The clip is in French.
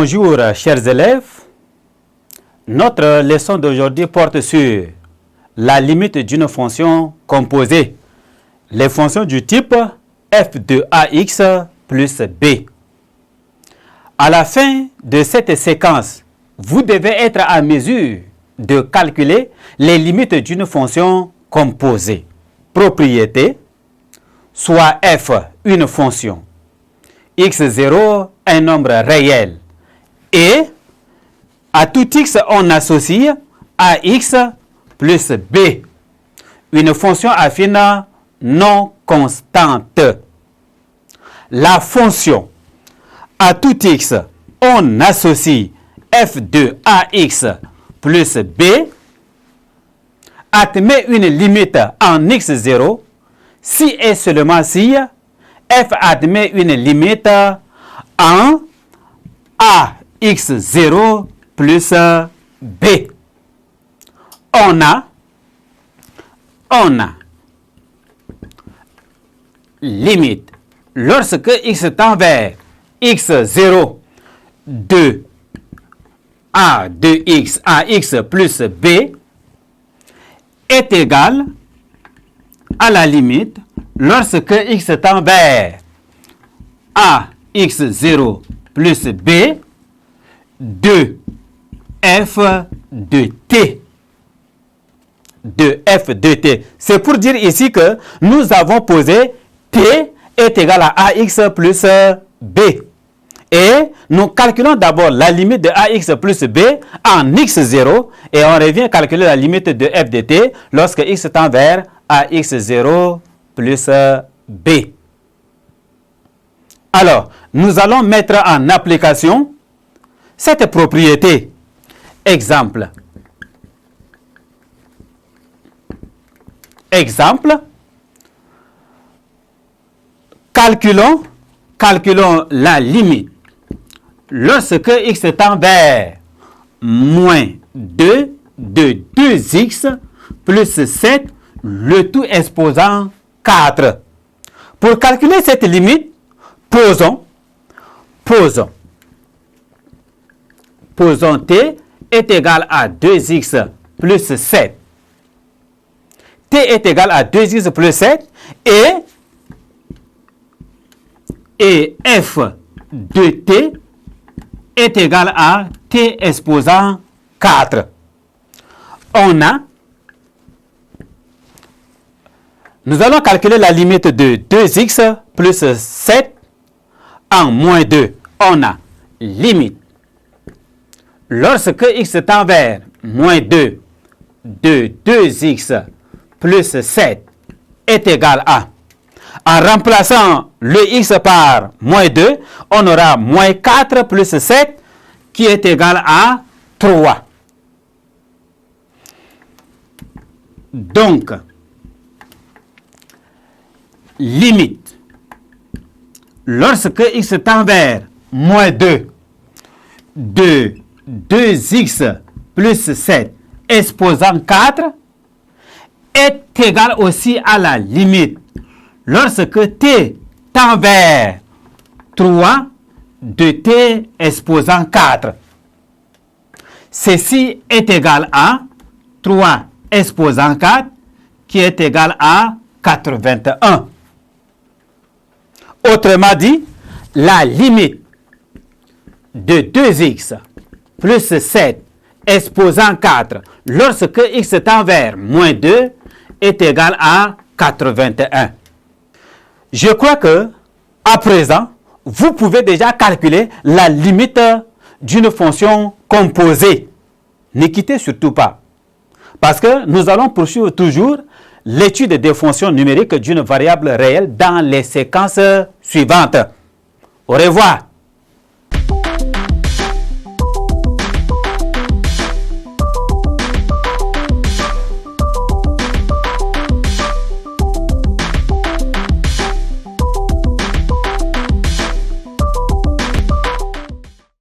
Bonjour chers élèves, notre leçon d'aujourd'hui porte sur la limite d'une fonction composée, les fonctions du type f de ax plus b. À la fin de cette séquence, vous devez être à mesure de calculer les limites d'une fonction composée. Propriété, soit f une fonction, x0 un nombre réel, et à tout x on associe ax plus b, une fonction affine non constante. La fonction à tout x on associe f de ax plus b admet une limite en x0 si et seulement si f admet une limite en ax0 plus b. On a limite lorsque x tend vers x0 de a de x ax plus b est égal à la limite lorsque x tend vers ax0 plus b de f de t. De f de t. C'est pour dire ici que nous avons posé t est égal à ax plus b. Et nous calculons d'abord la limite de ax plus b en x0 et on revient calculer la limite de f de t lorsque x tend vers ax0 plus b. Alors, nous allons mettre en application cette propriété. Exemple. Calculons la limite. Lorsque x tend vers moins 2 de 2x plus 7, le tout exposant 4. Pour calculer cette limite, posons t est égal à 2x plus 7. T est égal à 2x plus 7 et f de t est égal à t exposant 4. Nous allons calculer la limite de 2x plus 7 en moins 2. On a limite. Lorsque x tend vers moins 2 de 2x plus 7 est égal à, en remplaçant le x par moins 2, on aura moins 4 plus 7 qui est égal à 3. Donc, limite. Lorsque x tend vers moins 2 de 2x plus 7 exposant 4 est égal aussi à la limite lorsque t tend vers 3 de t exposant 4. Ceci est égal à 3 exposant 4 qui est égal à 81. Autrement dit, la limite de 2x plus 7 exposant 4 lorsque x tend vers moins 2 est égal à 81. Je crois que, à présent, vous pouvez déjà calculer la limite d'une fonction composée. Ne quittez surtout pas, parce que nous allons poursuivre toujours l'étude des fonctions numériques d'une variable réelle dans les séquences suivantes. Au revoir.